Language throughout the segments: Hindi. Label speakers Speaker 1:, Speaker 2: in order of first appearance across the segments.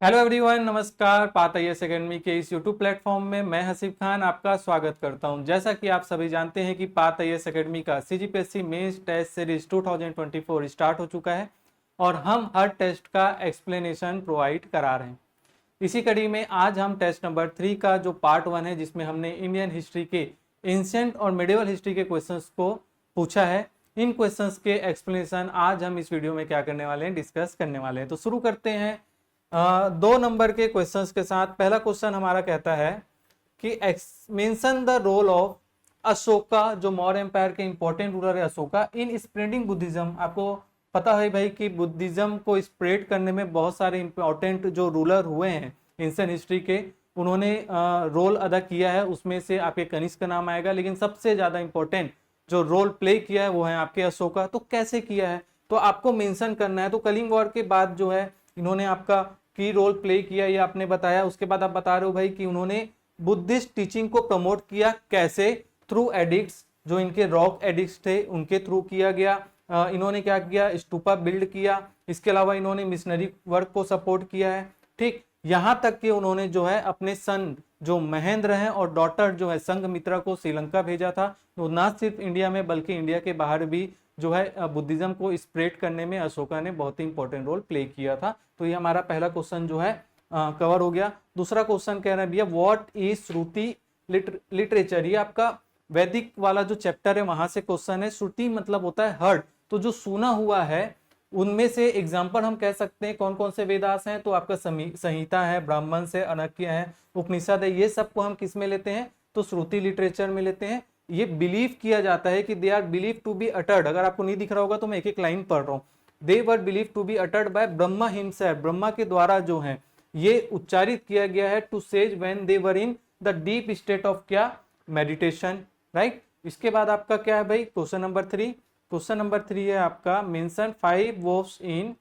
Speaker 1: हेलो एवरीवन, नमस्कार। पाथ आईएएस एकेडमी के इस यूट्यूब प्लेटफॉर्म में मैं हसीब खान आपका स्वागत करता हूं। जैसा कि आप सभी जानते हैं कि पाथ आईएएस एकेडमी का CGPSC mains test series 2024 start हो चुका है और हम हर टेस्ट का एक्सप्लेनेशन प्रोवाइड करा रहे हैं। इसी कड़ी में आज हम टेस्ट नंबर 3 का जो पार्ट 1 है, जिसमें हमने इंडियन हिस्ट्री के एंशिएंट और मिडिवल हिस्ट्री के क्वेश्चंस को पूछा है, इन क्वेश्चंस के एक्सप्लेनेशन आज हम इस वीडियो में क्या करने वाले हैं, डिस्कस करने वाले हैं। तो शुरू करते हैं 2 नंबर के क्वेश्चंस के साथ। पहला क्वेश्चन हमारा कहता है कि mention the role of Ashoka, जो मौर्य एम्पायर के इंपॉर्टेंट रूलर है अशोका, इन स्प्रेडिंग बुद्धिज्म। आपको पता है भाई कि बुद्धिज्म को स्प्रेड करने में बहुत सारे इंपॉर्टेंट जो रूलर हुए हैं एंशिएंट हिस्ट्री के, उन्होंने रोल अदा किया है। उसमें से आपके कनिष्क का नाम आएगा, लेकिन सबसे ज्यादा इंपॉर्टेंट जो रोल प्ले किया है वो है आपके अशोका। तो कैसे किया है तो आपको मेंशन करना है। तो कलिंग वॉर के बाद जो है इन्होंने आपका की रोल प्ले किया, ये आपने बताया। उसके बाद आप बता रहे हो भाई कि उन्होंने बुद्धिस्ट टीचिंग को प्रमोट किया, कैसे? थ्रू एडिक्ट्स, जो इनके रॉक एडिक्ट्स थे उनके थ्रू किया गया। इन्होंने क्या किया, स्तूपा बिल्ड किया। इसके अलावा इन्होंने मिशनरी वर्क को सपोर्ट किया है। ठीक, यहां तक कि उन्होंने जो है अपने सन जो महेंद्र हैं और डॉटर जो है संघमित्रा को श्रीलंका भेजा था। तो ना सिर्फ इंडिया में बल्कि इंडिया के बाहर भी जो है बुद्धिज्म को स्प्रेड करने में अशोका ने बहुत ही इंपॉर्टेंट रोल प्ले किया था। तो ये हमारा पहला क्वेश्चन जो है कवर हो गया। दूसरा क्वेश्चन कह रहा है भैया, व्हाट इज श्रुति लिटरेचर। ये आपका वैदिक वाला जो चैप्टर है वहां से क्वेश्चन है। श्रुति मतलब होता है हर्ड, तो जो सुना हुआ है उनमें से एग्जाम्पल हम कह सकते हैं कौन कौन से वेदास हैं। तो आपका संहिता है, ब्राह्मण से, अनक्य है, उपनिषद है। ये सबको हम किस में लेते हैं तो श्रुति लिटरेचर में लेते हैं। ये बिलीव किया जाता है कि they are believe to be uttered. अगर आपको नहीं दिख रहा होगा तो मैं एक एक लाइन पढ़ रहा हूँ। They were believe to be uttered by Brahma himself. Brahma के द्वारा जो है ये उच्चारित किया गया है to sages when they were in the deep state of क्या, मेडिटेशन, राइट। इसके बाद आपका क्या है भाई, क्वेश्चन नंबर 3। क्वेश्चन नंबर 3 है आपका मेंशन 5 वोव्स इन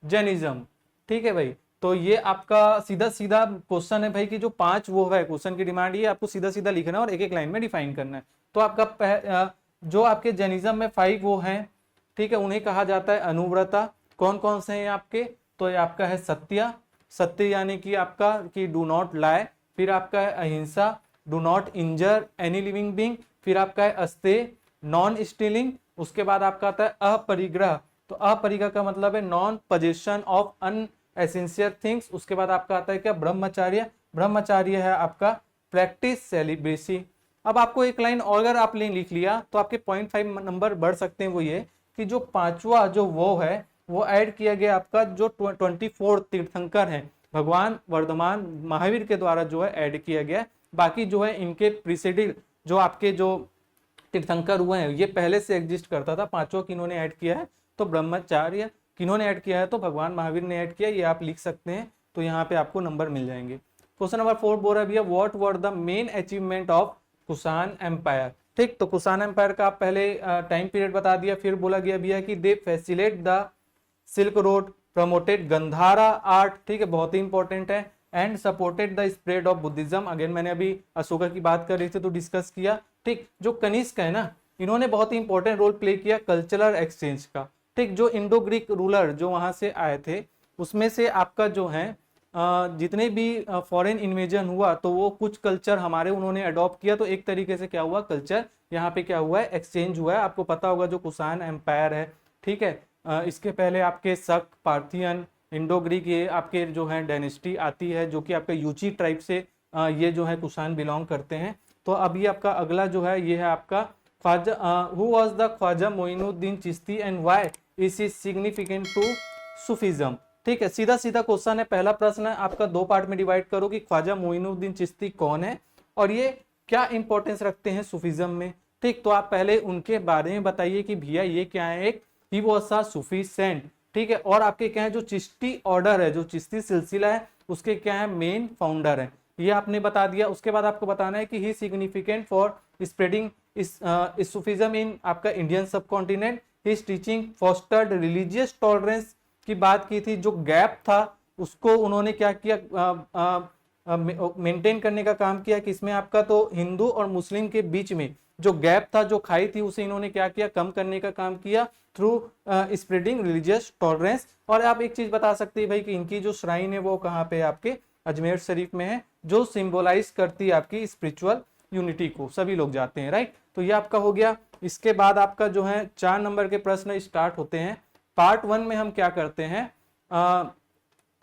Speaker 1: जैनिज्म। ठीक है भाई, तो ये आपका सीधा सीधा क्वेश्चन है भाई कि जो 5 वो है, क्वेश्चन की डिमांड ये आपको सीधा सीधा लिखना है और एक एक लाइन में डिफाइन करना है। तो आपका जो आपके जैनिज्म में 5 वो हैं, ठीक है, उन्हें कहा जाता है अनुव्रता। कौन कौन से हैं आपके, तो ये आपका है सत्य। सत्य यानी कि आपका कि डू नॉट लाई। फिर आपका है ahimsa, do not injure any living being. फिर आपका है अस्ते, नॉन स्टीलिंग। उसके बाद आपका आता है अपरिग्रह। तो अपरिग्रह का मतलब है non possession of an essential things. उसके बाद आपका आता है क्या, ब्रह्मचार्य। ब्रह्मचार्य है आपका प्रैक्टिस सेलिब्रेसी। अब आपको एक लाइन और अगर आप लिख लिया तो आपके 0.5 नंबर बढ़ सकते हैं। वो ये कि जो 5वां जो वो है वो ऐड किया गया आपका जो 24 तीर्थंकर हैं भगवान वर्धमान महावीर के द्वारा जो है ऐड किया गया। बाकी जो है इनके प्रीसीडिंग जो आपके जो तीर्थंकर हुए हैं ये पहले से एग्जिस्ट करता था। 5वां किन्होंने ऐड किया है तो ब्रह्मचार्य, किन्होंने ऐड किया है तो भगवान महावीर ने ऐड किया। ये आप लिख सकते हैं, तो यहाँ पे आपको नंबर मिल जाएंगे। क्वेश्चन नंबर 4 बोल रहा है भैया, what were the main achievement of Kushan empire. ठीक, तो कुषाण एम्पायर का आप पहले टाइम पीरियड बता दिया। फिर बोला गया भैया कि they facilitate the silk road, promoted Gandhara art, ठीक है, बहुत ही इंपॉर्टेंट है, and supported the spread of Buddhism. Again मैंने अभी अशोका की बात कर रही थी तो डिस्कस किया। ठीक, जो कनिष्क है ना, इन्होंने बहुत ही इंपॉर्टेंट रोल प्ले किया कल्चरल एक्सचेंज का। ठीक, जो इंडो ग्रीक रूलर जो वहां से आए थे उसमें से आपका जो है जितने भी फॉरेन इन्वेजन हुआ तो वो कुछ कल्चर हमारे उन्होंने अडॉप्ट किया। तो एक तरीके से क्या हुआ, कल्चर यहाँ पे क्या हुआ है, एक्सचेंज हुआ है। आपको पता होगा जो कुषाण एम्पायर है, ठीक है, इसके पहले आपके शक, पार्थियन, इंडो ग्रीक, ये आपके जो है डायनेस्टी आती है जो कि आपके यूची ट्राइब से ये जो है कुषाण बिलोंग करते हैं। तो अब ये आपका अगला जो है ये है आपका Khwaja, who was the Khwaja Moinuddin Chishti and why is is significant to sufism. ठीक है, सीधा सीधा क्वेश्चन है। पहला प्रश्न है आपका 2 पार्ट में डिवाइड करो कि ख्वाजा मोइनुद्दीन चिश्ती कौन है और ये क्या इंपॉर्टेंस रखते हैं सूफीज्म में। ठीक, तो आप पहले उनके बारे में बताइए कि भैया ये क्या है। एक he was a Sufi saint, ठीक है, और आपके क्या है जो चिश्ती ऑर्डर है, जो चिश्ती सिलसिला है उसके क्या है मेन फाउंडर है, ये आपने बता दिया। उसके बाद आपको बताना है कि ही सिग्निफिकेंट फॉर स्प्रेडिंग इस सूफीज्म इन आपका Indian subcontinent. His teaching fostered religious tolerance की बात की थी। जो गैप था उसको उन्होंने क्या किया, मेंटेन करने का काम किया। किसमें आपका, तो हिंदू और मुस्लिम के बीच में जो गैप था, जो खाई थी, उसे इन्होंने क्या किया, कम करने का काम किया थ्रू स्प्रेडिंग रिलीजियस टॉलरेंस। और आप एक चीज बता सकते हैं भाई कि इनकी जो श्राइन है वो कहाँ पे है, आपके अजमेर शरीफ में है, जो सिंबलाइज करती है आपकी स्पिरिचुअल यूनिटी को, सभी लोग जाते हैं, राइट। तो ये आपका हो गया। इसके बाद आपका जो है 4 नंबर के प्रश्न स्टार्ट होते हैं। पार्ट 1 में हम क्या करते हैं,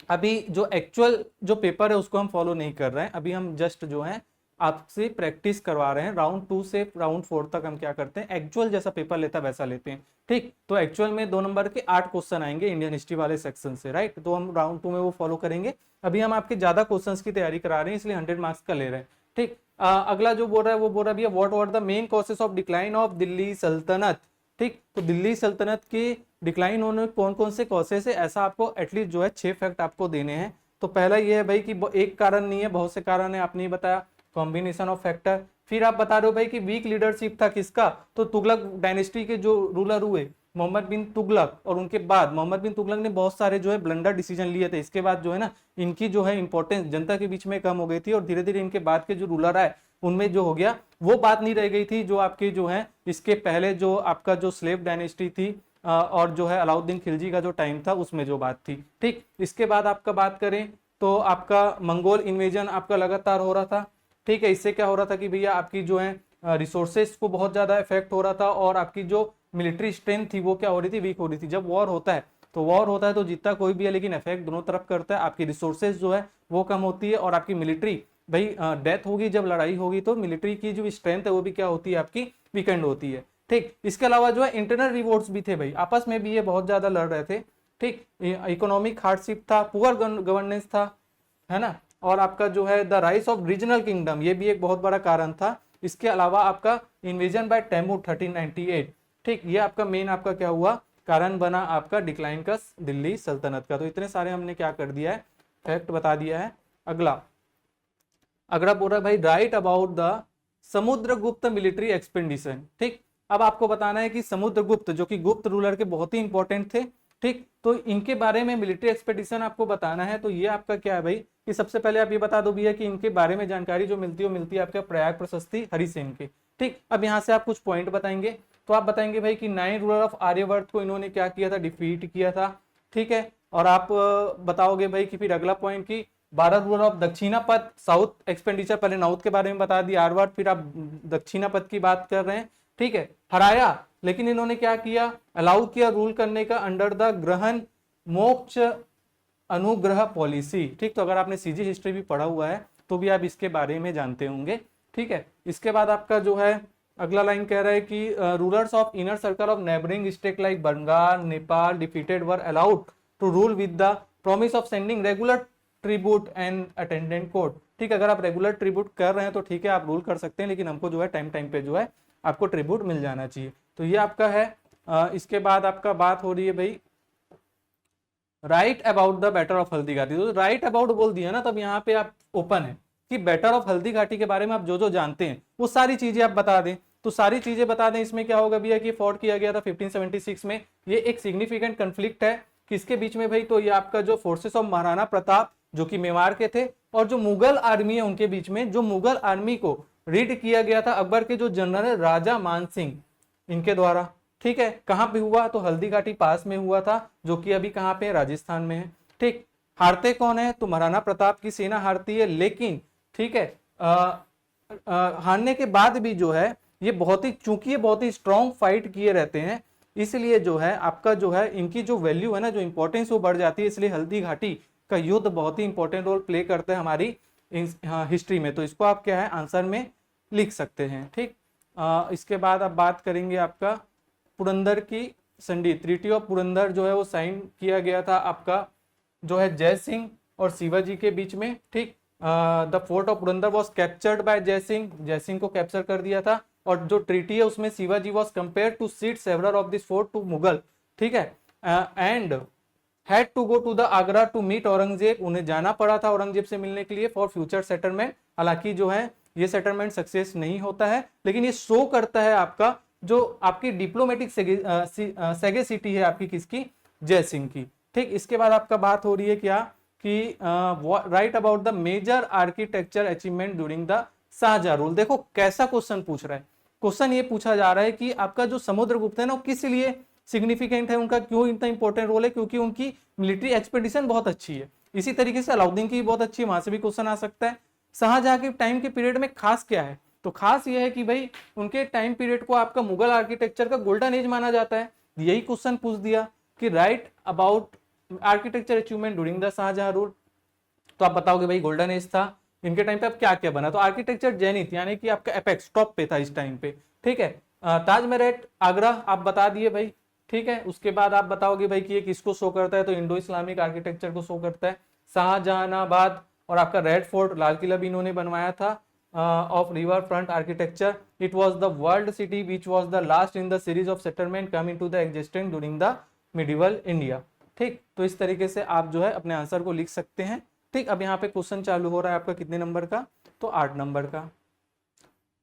Speaker 1: अभी जो एक्चुअल जो पेपर है उसको हम फॉलो नहीं कर रहे हैं, अभी हम जस्ट जो है आपसे प्रैक्टिस करवा रहे हैं। राउंड 2 से राउंड 4 तक हम क्या करते हैं, एक्चुअल जैसा पेपर लेता है वैसा लेते हैं, ठीक। तो एक्चुअल में 2 नंबर के 8 क्वेश्चन आएंगे इंडियन हिस्ट्री वाले सेक्शन से, राइट। तो हम राउंड 2 में वो फॉलो करेंगे। अभी हम आपके ज्यादा क्वेश्चंस की तैयारी करा रहे हैं, इसलिए 100 मार्क्स का ले रहे हैं, ठीक। अगला जो बोल रहा है वो बोल रहा है भैया what were the main causes of decline of Delhi सल्तनत, ठीक। तो दिल्ली सल्तनत की डिक्लाइन होने कौन कौन से कॉजेस है, ऐसा आपको एटलीस्ट जो है 6 फैक्ट आपको देने हैं। तो पहला ये है भाई कि एक कारण नहीं है, बहुत से कारण है, आपने बताया, कॉम्बिनेशन ऑफ फैक्टर। फिर आप बता रहे हो भाई कि वीक लीडरशिप था किसका, तो तुगलक डायनेस्टी के जो रूलर हुए मोहम्मद बिन तुगलक, और उनके बाद मोहम्मद बिन तुगलक ने बहुत सारे जो है ब्लंडर डिसीजन लिए थे। इसके बाद जो है ना इनकी जो है इंपॉर्टेंस जनता के बीच में कम हो गई थी, और धीरे धीरे इनके बाद के जो रूलर आए उनमें जो हो गया वो बात नहीं रह गई थी जो आपकी जो है इसके पहले जो आपका जो स्लेव डायनेस्टी थी और जो है अलाउद्दीन खिलजी का जो टाइम था उसमें जो बात थी, ठीक। इसके बाद आपका बात करें तो आपका मंगोल इन्वेजन आपका लगातार हो रहा था, ठीक है। इससे क्या हो रहा था कि भैया आपकी जो है रिसोर्सेज को बहुत ज्यादा इफेक्ट हो रहा था, और आपकी जो मिलिट्री स्ट्रेंथ थी वो क्या हो रही थी, वीक हो रही थी। जब वॉर होता है तो जीतता कोई भी है, लेकिन इफेक्ट दोनों तरफ करता है। आपकी रिसोर्सेज जो है वो कम होती है, और आपकी मिलिट्री भाई डेथ होगी, जब लड़ाई होगी तो मिलिट्री की जो स्ट्रेंथ है वो भी क्या होती है, आपकी वीकेंड होती है, ठीक। इसके अलावा जो है इंटरनल रिवोल्ट्स भी थे भाई, आपस में भी ये बहुत ज्यादा लड़ रहे थे, ठीक। इकोनॉमिक हार्डशिप था, पुअर गवर्नेंस था, है ना। और आपका जो है the rise of regional kingdom, ये भी एक बहुत बड़ा कारण था। इसके अलावा आपका इन्वेजन बाय तैमूर 1398, ठीक। ये आपका मेन आपका क्या हुआ, कारण बना आपका डिक्लाइन का दिल्ली सल्तनत का। तो इतने सारे हमने क्या कर दिया है, फैक्ट बता दिया है। अगला बोल रहा है भाई right about the Samudragupta military expedition, ठीक। अब आपको बताना है कि समुद्रगुप्त जो कि गुप्त रूलर के बहुत ही इंपॉर्टेंट थे, ठीक। तो इनके बारे में मिलिट्री एक्सपेडिशन आपको बताना है। तो ये आपका क्या है भाई कि सबसे पहले आप ये बता दो भैया कि इनके बारे में जानकारी जो मिलती है वो मिलती है आपका प्रयाग प्रशस्ति हरिसेन के, ठीक। अब यहाँ से आप कुछ पॉइंट बताएंगे, तो आप बताएंगे भाई कि 9 रूलर ऑफ आर्यवर्त को इन्होंने क्या किया था, डिफीट किया था, ठीक है। और आप बताओगे भाई कि फिर अगला पॉइंट की 12 ruler of Dakshinapath south expenditure, पहले नॉर्थ के बारे में बता दिया आर्यवर्त, फिर आप दक्षिणापथ की बात कर रहे हैं, ठीक है। हराया, लेकिन इन्होंने क्या किया, अलाउ किया रूल करने का अंडर द ग्रहण मोक्ष अनुग्रह पॉलिसी, ठीक। तो अगर आपने सीजी हिस्ट्री भी पढ़ा हुआ है तो भी आप इसके बारे में जानते होंगे, ठीक है। इसके बाद आपका जो है अगला लाइन कह रहा है कि rulers of inner circle of neighbouring state like Bengal Nepal defeated were allowed to rule with the promise of sending regular tribute and attendant court, ठीक। अगर आप रेगुलर ट्रिब्यूट कर रहे हैं तो ठीक है, आप रूल कर सकते हैं, लेकिन हमको जो है टाइम टाइम पे जो है आपको ट्रिब्यूट मिल जाना चाहिए। तो ये आपका है। इसके बाद आपका बात हो रही है भाई right about the battle of Haldi Ghati. तो राइट अबाउट बोल दिया ना, तब यहाँ पे आप ओपन है कि बैटल ऑफ हल्दी घाटी के बारे में आप जो जो जानते हैं वो सारी चीजें आप बता दें। तो सारी चीजें बता दें, इसमें क्या होगा भैया कि फॉर्ट किया गया था 1576 में। ये एक सिग्निफिकेंट कंफ्लिक्ट है किसके बीच में भाई, तो ये आपका जो फोर्सेस ऑफ महाराणा प्रताप जो कि मेवाड़ के थे और जो मुगल आर्मी है उनके बीच में। जो मुगल आर्मी को रीड किया गया था अकबर के जो जनरल राजा मान सिंह इनके द्वारा, ठीक है। कहां पे हुआ, तो हल्दी घाटी पास में हुआ था, जो कि अभी कहां पे, राजस्थान में है, ठीक। हारते कौन है, तो महाराणा प्रताप की सेना हारती है, लेकिन ठीक है हारने के बाद भी जो है ये बहुत ही, चूंकि ये बहुत ही स्ट्रॉन्ग फाइट किए रहते हैं, इसलिए जो है आपका जो है इनकी जो वैल्यू है ना, जो इंपॉर्टेंस वो बढ़ जाती है। इसलिए हल्दी घाटी का युद्ध बहुत ही इंपॉर्टेंट रोल प्ले करता है हमारी हिस्ट्री में। तो इसको आप क्या है आंसर में लिख सकते हैं, ठीक। इसके बाद आप बात करेंगे आपका पुरंदर की संधि, ट्रीटी ऑफ पुरंदर जो है वो साइन किया गया था आपका जो है जय सिंह और शिवाजी के बीच में, ठीक। The fort of Purandar was captured by जय सिंह को कैप्चर कर दिया था। और जो ट्रीटी है उसमें Shivaji was compare to seat several of this fort to Mughal, ठीक है। And had to go to the Agra to meet Aurangzeb, उन्हें जाना पड़ा था औरंगजेब से मिलने के लिए फॉर फ्यूचर सेटलमेंट। हालांकि जो है ये सेटलमेंट सक्सेस नहीं होता है, लेकिन ये शो करता है आपका जो आपकी डिप्लोमेटिक सेगेसिटी है आपकी किसकी, जय सिंह की, ठीक। इसके बाद आपका बात हो रही है क्या कि write about the major architecture achievement during the Shahjahan rule. देखो कैसा क्वेश्चन पूछ रहा है क्वेश्चन ये पूछा जा रहा है कि आपका जो समुद्रगुप्त है ना वो किस लिए सिग्निफिकेंट है, उनका क्यों इतना इंपॉर्टेंट रोल है, क्योंकि उनकी मिलिट्री एक्सपेडिशन बहुत अच्छी है। इसी तरीके से अलाउद्दीन की बहुत अच्छी है, वहां से भी क्वेश्चन आ सकता है। शाहजहां के टाइम के पीरियड में खास क्या है, तो खास ये है कि भाई उनके टाइम पीरियड को आपका मुगल आर्किटेक्चर का गोल्डन एज माना जाता है। यही क्वेश्चन पूछ दिया कि write about architecture achievement during the Shahjahan rule, तो आप बताओगे भाई गोल्डन एज था, इनके टाइम पे अब क्या क्या बना, तो आर्किटेक्चर जेनिथ यानी कि आपका एपेक्स टॉप पे था इस टाइम पे। ठीक है, ताज महल आगरा आप बता दिए भाई। ठीक है, उसके बाद आप बताओगे भाई कि ये किसको शो करता है, तो इंडो इस्लामिक आर्किटेक्चर को शो करता है। शाहजहानाबाद और आपका रेड फोर्ट लाल किला भी इन्होंने बनवाया था of river front architecture. It was the world city which was the last in the series of settlement come into the existence during the medieval India. ठीक, तो इस तरीके से आप जो है अपने आंसर को लिख सकते हैं। ठीक, अब यहाँ पे क्वेश्चन चालू हो रहा है आपका कितने नंबर का, तो 8 नंबर का।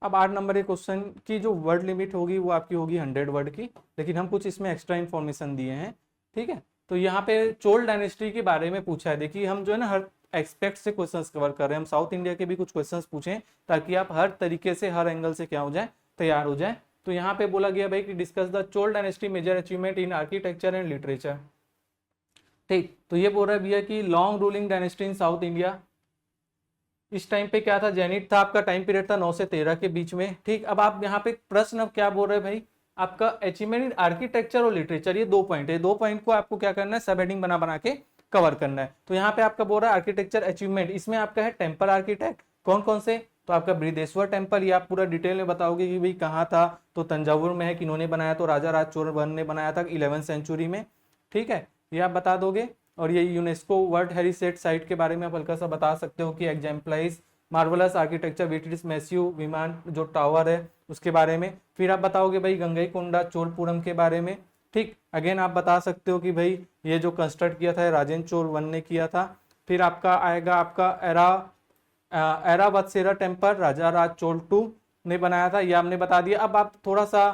Speaker 1: अब 8 नंबर के क्वेश्चन की जो वर्ड लिमिट होगी वो आपकी होगी 100 वर्ड की, लेकिन हम कुछ इसमें एक्स्ट्रा इन्फॉर्मेशन दिए हैं। ठीक है, तो यहाँ पे चोल डायनेस्टी के बारे में पूछा है। देखिए हम जो है ना हर एक्सपेक्ट से क्वेश्चंस कवर कर रहे हैं, हम साउथ इंडिया के भी कुछ क्वेश्चंस पूछें ताकि आप हर तरीके से हर एंगल से क्या हो जाए, तैयार हो जाए। तो यहाँ पे बोला गया भाई कि discuss the Chola dynasty major achievement in architecture and literature. ठीक, तो ये बोल रहा है भैया कि long ruling dynasty in south India, इस टाइम पे क्या था, जेनिथ था, आपका टाइम पीरियड था 9 से 13 के बीच में। ठीक, अब आप यहाँ पे प्रश्न अब क्या बोल रहे हैं भाई, आपका अचीवमेंट इन आर्किटेक्चर और लिटरेचर, ये 2 पॉइंट है, 2 पॉइंट को आपको क्या करना है, सब हेडिंग बना बना के कवर करना है। तो यहाँ पे आपका बोल रहा है आर्किटेक्चर अचीवमेंट, इसमें आपका है टेम्पल आर्किटेक्ट, कौन कौन से, तो आपका बृहदेश्वर टेम्पल, ये आप पूरा डिटेल में बताओगे कि भाई कहाँ था, तो तंजावुर में है, किन्होंने बनाया, तो राजा राज चोरवन ने बनाया था 11वीं सेंचुरी में। ठीक है, ये आप बता दोगे। और ये यूनेस्को वर्ल्ड हेरिटेज साइट के बारे में आप हल्का सा बता सकते हो कि exemplifies marvellous architecture which is massive vimana जो टावर है उसके बारे में। फिर आप बताओगे भाई गंगईकोंडा चोलपुरम के बारे में। ठीक, अगेन आप बता सकते हो कि भाई ये जो कंस्ट्रक्ट किया था राजेंद्र चोल वन ने किया था। फिर आपका आएगा आपका एरावतसेरा टेम्पल राजा राज चोल टू ने बनाया था, ये आपने बता दिया। अब आप थोड़ा सा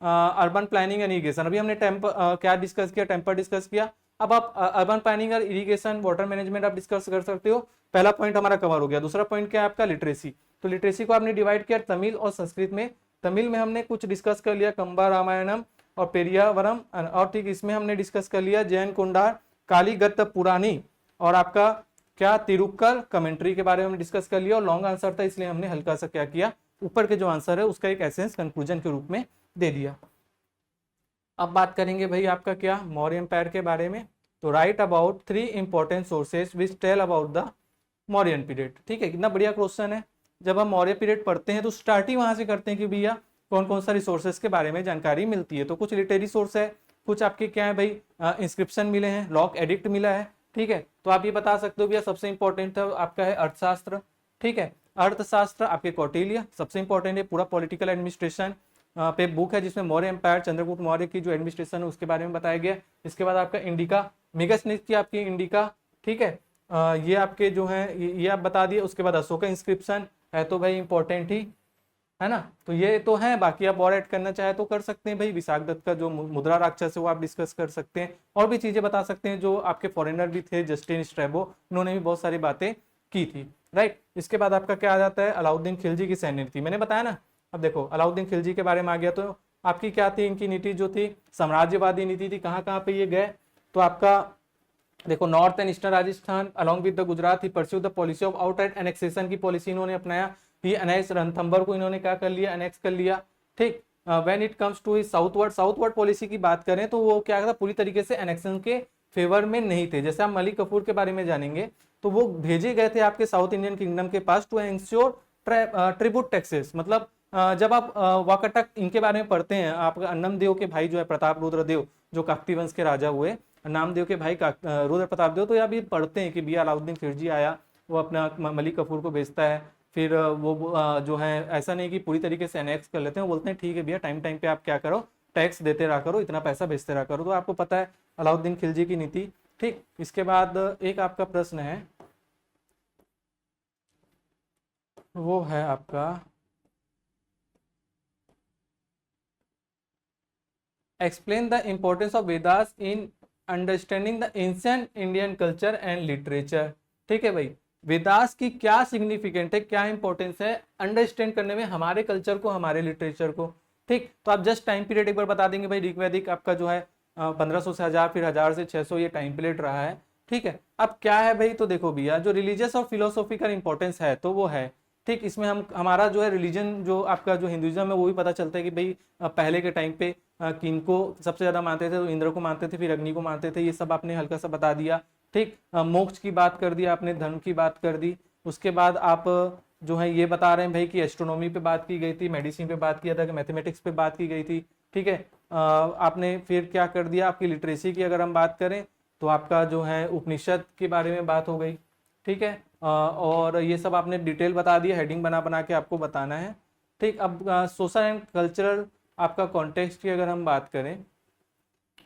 Speaker 1: अर्बन प्लानिंग एंड इरिगेशन, अभी हमने क्या डिस्कस किया, टेम्पल डिस्कस किया। अब आप अर्बन प्लानिंग और इरिगेशन वाटर मैनेजमेंट आप डिस्कस कर सकते हो। पहला पॉइंट हमारा कवर हो गया। दूसरा पॉइंट क्या है आपका, लिटरेसी। तो लिटरेसी को आपने डिवाइड किया तमिल और संस्कृत में। तमिल में हमने कुछ डिस्कस कर लिया कंबा रामायणम और पेरियावरम, और ठीक इसमें हमने डिस्कस कर लिया जैन कुंडार कालीगत पुरानी और आपका क्या तिरुक्कल कमेंट्री के बारे में डिस्कस कर लिया। और लॉन्ग आंसर था इसलिए हमने हल्का सा क्या किया, ऊपर के जो आंसर है उसका एक एसेंस कंक्लूजन के रूप में दे दिया। अब बात करेंगे भाई आपका क्या, मौर्य एम्पायर के बारे में। तो write about 3 important sources which tell about the Mauryan period. ठीक है, कितना बढ़िया क्वेश्चन है। जब हम मौर्य पीरियड पढ़ते हैं तो स्टार्ट ही वहां से करते हैं कि भैया कौन कौन सा रिसोर्सेज के बारे में जानकारी मिलती है। तो कुछ लिटरेरी सोर्स है, कुछ आपके क्या है भाई, इंस्क्रिप्शन मिले हैं, लॉक एडिक्ट मिला है। ठीक है, तो आप ये बता सकते हो भैया सबसे इंपॉर्टेंट है आपका है अर्थशास्त्र। ठीक है, अर्थशास्त्र आपके कौटिल्य सबसे इंपॉर्टेंट है, पूरा पॉलिटिकल एडमिनिस्ट्रेशन पे बुक है जिसमें मौर्य एम्पायर चंद्रगुप्त मौर्य की जो एडमिनिस्ट्रेशन है उसके बारे में बताया गया। इसके बाद आपका इंडिका मेगास्निथ की आपकी इंडिका। ठीक है, ये आपके जो है ये आप बता दिए। उसके बाद अशोका इंस्क्रिप्शन है तो भाई इंपॉर्टेंट ही है ना, तो ये तो है। बाकी आप और ऐड करना चाहे तो कर सकते हैं भाई, विशाख दत्त का जो मुद्रा राक्षस है वो आप डिस्कस कर सकते हैं। और भी चीजें बता सकते हैं, जो आपके फॉरेनर भी थे जस्टिन स्ट्रैबो, उन्होंने भी बहुत सारी बातें की थी। राइट, इसके बाद आपका क्या आ जाता है, अलाउद्दीन खिलजी की सैन्य नीति, मैंने बताया ना। अब देखो अलाउद्दीन खिलजी के बारे में आ गया, तो आपकी क्या थी, इनकी नीति जो थी साम्राज्यवादी नीति थी। कहाँ कहाँ पे ये गए, तो आपका देखो north and eastern Rajasthan along with the Gujarat he pursue the policy of outright annexation की पॉलिसी इन्होंने अपनाया। ये अनेक्स रणथंबर को इन्होंने क्या कर लिया, अनेक्स कर लिया। ठीक, when it comes to southward policy की बात करें तो वो क्या था, पूरी तरीके से एनेक्शन के फेवर में नहीं थे। जैसे आप मलिक कफूर के बारे में जानेंगे तो वो भेजे गए थे आपके साउथ इंडियन किंगडम के पास टू एंश्योर ट्रिब्यूट टैक्सेस। मतलब जब आप वाकटक इनके बारे में पढ़ते हैं, आपका अन्नम देव के भाई जो है प्रताप रुद्र देव जो काकती वंश के राजा हुए, नामदेव के भाई रुद्र प्रताप देव, तो आप ये पढ़ते हैं कि भैया अलाउद्दीन खिलजी आया, वो अपना मलिक कफूर को बेचता है। फिर वो जो है ऐसा नहीं कि पूरी तरीके से एनेक्स कर लेते हैं, वो बोलते हैं ठीक है भैया टाइम टाइम पे आप क्या करो, टैक्स देते रहा करो, इतना पैसा भेजते रहा करो। तो आपको पता है अलाउद्दीन खिलजी की नीति। ठीक, इसके बाद एक आपका प्रश्न है, वो है आपका explain the importance of Vedas in understanding the ancient Indian culture and literature. ठीक है भाई, वेदास की क्या सिग्निफिकेंट है, क्या इंपॉर्टेंस है अंडरस्टैंड करने में हमारे कल्चर को, हमारे लिटरेचर को। ठीक, तो आप जस्ट टाइम पीरियड एक बार बता देंगे भाई, ऋग्वैदिक आपका जो है 1500 से 1000, फिर 1000 से 600 ये टाइम पीरियड रहा है। ठीक है, अब क्या है भाई, तो देखो भैया जो रिलीजियस और फिलोसॉफिकल इंपॉर्टेंस है तो वो है। ठीक, इसमें हम हमारा जो है रिलीजन जो आपका जो हिंदुइज्म है वो भी पता चलता है कि भाई पहले के टाइम पे किनको सबसे ज्यादा मानते थे, तो इंद्र को मानते थे, फिर अग्नि को मानते थे, ये सब आपने हल्का सा बता दिया। ठीक, मोक्ष की बात कर दिया आपने, धर्म की बात कर दी। उसके बाद आप जो है ये बता रहे हैं भाई कि एस्ट्रोनॉमी पे बात की गई थी, मेडिसिन पे बात किया था, कि मैथमेटिक्स पे बात की गई थी। ठीक है, आपने फिर क्या कर दिया, आपकी लिटरेसी की अगर हम बात करें तो आपका जो है उपनिषद के बारे में बात हो गई। ठीक है, और ये सब आपने डिटेल बता दिया, हेडिंग बना बना के आपको बताना है। ठीक, अब सोशल एंड कल्चरल आपका कॉन्टेक्स्ट की अगर हम बात करें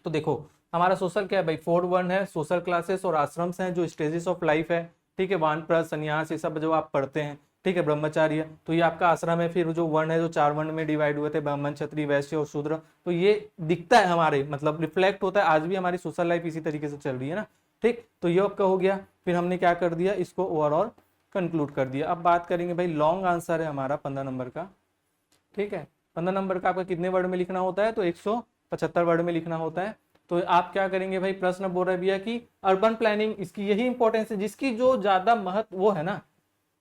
Speaker 1: तो देखो हमारा सोशल क्या है भाई, 4 वर्ण है, सोशल क्लासेस और आश्रम्स हैं जो स्टेजेस ऑफ लाइफ है। ठीक है, वानप्रस्थ, संन्यास, ये सब जो आप पढ़ते हैं। ठीक है, ब्रह्मचार्य, तो ये आपका आश्रम है। फिर जो वर्ण है जो 4 वर्ण में डिवाइड हुए थे, ब्राह्मण, क्षत्रिय, वैश्य और शूद्र, तो ये दिखता है हमारे, मतलब रिफ्लेक्ट होता है, आज भी हमारी सोशल लाइफ इसी तरीके से चल रही है ना। ठीक, तो ये आपका हो गया। फिर हमने क्या कर दिया, इसको ओवरऑल कंक्लूड कर दिया। अब बात करेंगे भाई, लॉन्ग आंसर है हमारा 15 नंबर का। ठीक है, 15 नंबर का आपका कितने वर्ड में लिखना होता है, तो 175 वर्ड में लिखना होता है। तो आप क्या करेंगे भाई, प्रश्न बोल रहे भैया कि अर्बन प्लानिंग, इसकी यही इंपॉर्टेंस है, जिसकी जो ज्यादा महत्व वो है ना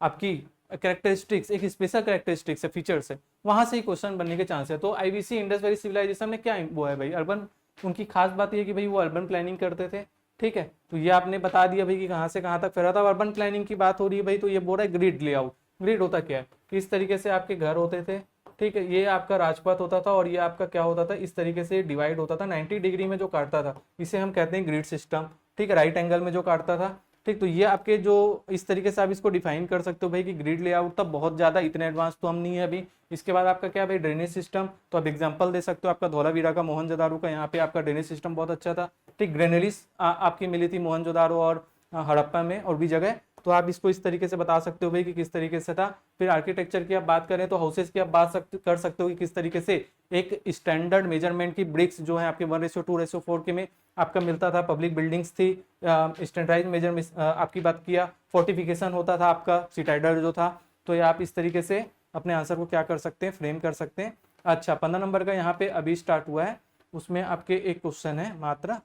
Speaker 1: आपकी कैरेक्टरिस्टिक्स, एक स्पेशल कैरेक्टरिस्टिक्स है, फीचर्स है, वहां से ही क्वेश्चन बनने के चांस है। तो आईवीसी, इंडस वैली सिविलाइजेशन में क्या वो है भाई, अर्बन, उनकी खास बात यह कि भाई वो अर्बन प्लानिंग करते थे। ठीक है, तो ये आपने बता दिया भाई कि कहाँ से कहाँ तक फैला था। अर्बन प्लानिंग की बात हो रही है भाई, तो ये बोल रहा है ग्रिड लेआउट। ग्रिड होता क्या है, किस तरीके से आपके घर होते थे। ठीक है, ये आपका राजपथ होता था और ये आपका क्या होता था, इस तरीके से डिवाइड होता था, 90 डिग्री में जो काटता था इसे हम कहते हैं ग्रिड सिस्टम। ठीक है, राइट एंगल में जो काटता था। ठीक, तो ये आपके जो इस तरीके से आप इसको डिफाइन कर सकते हो भाई कि ग्रिड लेआउट तब बहुत ज्यादा इतने एडवांस तो हम नहीं है अभी। इसके बाद आपका क्या भाई, ड्रेनेज सिस्टम, तो आप एग्जांपल दे सकते हो आपका धौलावीरा का, मोहनजोदारो का, यहाँ पे आपका ड्रेनेज सिस्टम बहुत अच्छा था। ठीक, ग्रेनरीज आपकी मिली थी मोहनजोदारो और हड़प्पा में और भी जगह, तो आप इसको इस तरीके से बता सकते हो भाई कि किस तरीके से था। फिर आर्किटेक्चर की आप बात करें तो हाउसेस की आप बात कर सकते हो कि किस तरीके से एक स्टैंडर्ड मेजरमेंट की ब्रिक्स जो है आपके 1:2:4 के में आपका मिलता था। पब्लिक बिल्डिंग्स थी, स्टैंडर्डाइज मेजर आपकी बात किया, फोर्टिफिकेशन होता था आपका, सिटाइडल जो था। तो ये आप इस तरीके से अपने आंसर को क्या कर सकते हैं, फ्रेम कर सकते हैं। अच्छा, 15 नंबर का यहाँ पे अभी स्टार्ट हुआ है, उसमें आपके एक क्वेश्चन है मात्र।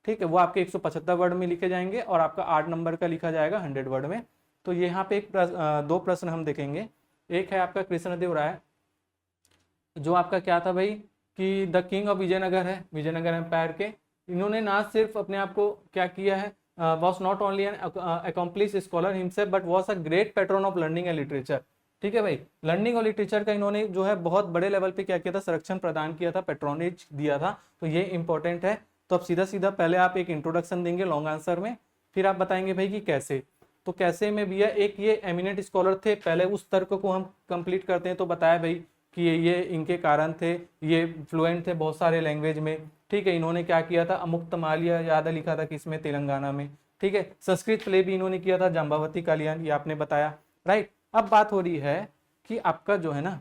Speaker 1: ठीक है, वो आपके 175 वर्ड में लिखे जाएंगे और आपका 8 नंबर का लिखा जाएगा 100 वर्ड में। तो यहाँ पे दो प्रश्न हम देखेंगे। एक है आपका कृष्णदेव राय, जो आपका क्या था भाई कि द किंग ऑफ विजयनगर है, विजयनगर एम्पायर के। इन्होंने ना सिर्फ अपने आप को क्या किया है, was not only an accomplish scholar himself but was a great pattern of learning and literature. ठीक है भाई, लर्निंग और लिटरेचर का इन्होंने जो है बहुत बड़े लेवल पे क्या किया था, संरक्षण प्रदान किया था, पेट्रोनेज दिया था। तो ये इंपॉर्टेंट है। तो अब सीधा सीधा पहले आप एक इंट्रोडक्शन देंगे लॉन्ग आंसर में, फिर आप बताएंगे भाई कि कैसे। तो कैसे में भैया, एक ये एमिनेंट स्कॉलर थे, पहले उस तर्क को हम कंप्लीट करते हैं। तो बताया भाई कि ये इनके कारण थे, ये फ्लुएंट थे बहुत सारे लैंग्वेज में। ठीक है, इन्होंने क्या किया था, अमुक्तमाल्य याद लिखा था किसमें, तेलंगाना में। ठीक है, संस्कृत प्ले भी इन्होंने किया था, जाम्बावती कालियान, ये आपने बताया। राइट, अब बात हो रही है कि आपका जो है ना,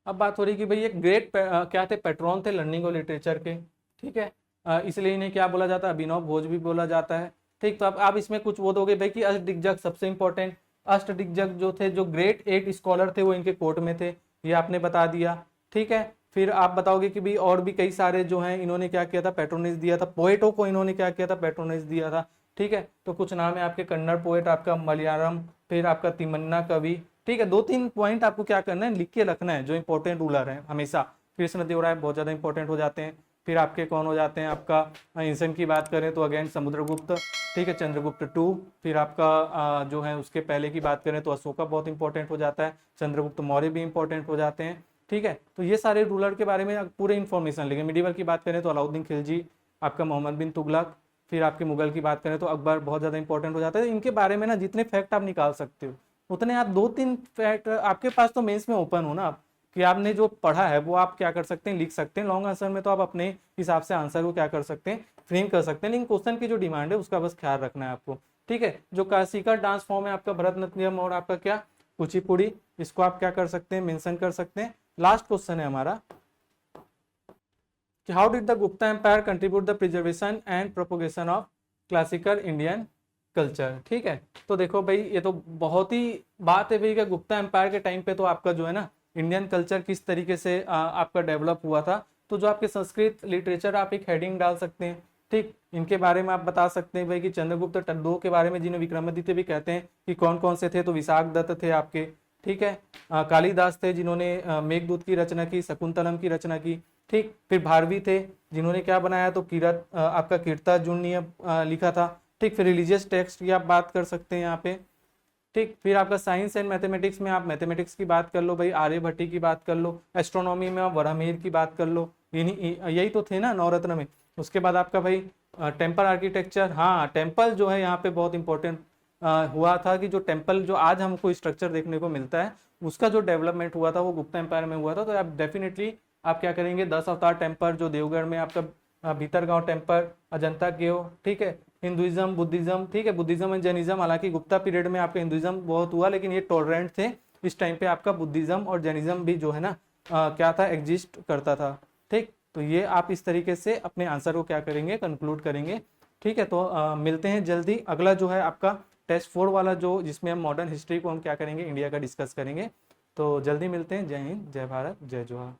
Speaker 1: अब बात हो रही कि भाई ये ग्रेट क्या थे, पेट्रॉन थे लर्निंग और लिटरेचर के। ठीक है, इसलिए इन्हें क्या बोला जाता है, अभिनव भोज भी बोला जाता है। ठीक, तो अब आप इसमें कुछ वो दोगे भाई कि अष्टदिग्गज सबसे इंपॉर्टेंट, अष्टदिग्गज जो थे, जो ग्रेट 8 स्कॉलर थे वो इनके कोर्ट में थे, ये आपने बता दिया। ठीक है, फिर आप बताओगे कि भाई और भी कई सारे जो हैं इन्होंने क्या किया था, पेट्रोनेज दिया था, पोएटों को इन्होंने क्या किया था, पेट्रोनेज दिया था। ठीक है, तो कुछ नाम है आपके, कन्नड़ पोएट आपका मलयालम, फिर आपका तिमन्ना कवि। ठीक है, 2-3 पॉइंट आपको क्या करना है, लिख के रखना है, जो इंपॉर्टेंट रूलर है हमेशा। कृष्णदेव राय बहुत ज्यादा इंपॉर्टेंट हो जाते हैं। फिर आपके कौन हो जाते हैं, आपका इंसान की बात करें तो अगेन समुद्रगुप्त। ठीक है, चंद्रगुप्त 2। फिर आपका जो है उसके पहले की बात करें तो अशोका बहुत इंपॉर्टेंट हो जाता है, चंद्रगुप्त मौर्य भी इंपॉर्टेंट हो जाते हैं। ठीक है, तो ये सारे रूलर के बारे में पूरे इन्फॉर्मेशन लेंगे। मिडिवल की बात करें तो अलाउद्दीन खिलजी, आपका मोहम्मद बिन तुगलक। फिर आपके मुगल की बात करें तो अकबर बहुत ज्यादा इंपॉर्टेंट हो जाता है। इनके बारे में ना जितने फैक्ट आप निकाल सकते हो उतने आप, 2-3 फैक्ट आपके पास तो मेंस में ओपन हो ना आप, कि आपने जो पढ़ा है वो आप क्या कर सकते हैं, लिख सकते हैं। लॉन्ग आंसर में तो आप अपने हिसाब से आंसर को क्या कर सकते हैं, फ्रेम कर सकते हैं। लेकिन क्वेश्चन की जो डिमांड है उसका बस ख्याल रखना है आपको। ठीक है, जो क्लासिकल डांस फॉर्म है आपका भरतनाट्यम और आपका क्या, कुचिपुड़ी, इसको आप क्या कर सकते हैं, मेंशन कर सकते हैं। लास्ट क्वेश्चन है हमारा कि how did the Gupta empire contribute the preservation and propagation of classical Indian culture. ठीक है, तो देखो भाई ये तो बहुत ही बात है भाई कि गुप्ता एम्पायर के टाइम पे तो आपका जो है ना इंडियन कल्चर किस तरीके से आपका डेवलप हुआ था। तो जो आपके संस्कृत लिटरेचर आप एक हेडिंग डाल सकते हैं। ठीक, इनके बारे में आप बता सकते हैं भाई कि चंद्रगुप्त टड्डो के बारे में जिन्हें विक्रमादित्य भी कहते हैं कि कौन कौन से थे। तो विशाख दत्त थे आपके, ठीक है, कालिदास थे जिन्होंने मेघदूत की रचना की, शकुंतलम की रचना की। ठीक, फिर भारवी थे जिन्होंने क्या बनाया, तो किरत आपका कीर्तार्जुनीय लिखा था। ठीक, फिर रिलीजियस टेक्स्ट की आप बात कर सकते हैं यहाँ पे। ठीक, फिर आपका साइंस एंड मैथमेटिक्स में आप मैथमेटिक्स की बात कर लो भाई, आर्यभट्टी की बात कर लो। एस्ट्रोनॉमी में आप वराहमिहिर की बात कर लो। यही तो थे ना नवरत्न में। उसके बाद आपका भाई टेम्पल आर्किटेक्चर। हाँ, टेम्पल जो है यहाँ पे बहुत इंपॉर्टेंट हुआ था कि जो टेम्पल जो आज हमको स्ट्रक्चर देखने को मिलता है उसका जो डेवलपमेंट हुआ था वो गुप्ता एम्पायर में हुआ था। तो आप डेफिनेटली आप क्या करेंगे, 10 अवतार टेम्पल जो देवगढ़ में आपका भीतरगांव टेम्पल, अजंता केव, ठीक है, हिंदुइज्म, बुद्धिज्म, ठीक है, बुद्धिज्म एंड जैनिज्म। हालांकि गुप्ता पीरियड में आपका हिंदुइज्म बहुत हुआ लेकिन ये टॉलरेंट थे। इस टाइम पे आपका बुद्धिज्म और जैनिज्म भी जो है ना क्या था, एग्जिस्ट करता था। ठीक, तो ये आप इस तरीके से अपने आंसर को क्या करेंगे, कंक्लूड करेंगे। ठीक है, तो मिलते हैं जल्दी। अगला जो है आपका टेस्ट 4 वाला जो जिसमें हम मॉडर्न हिस्ट्री को हम क्या करेंगे, इंडिया का डिस्कस करेंगे। तो जल्दी मिलते हैं। जय हिंद, जय भारत, जय जोहार।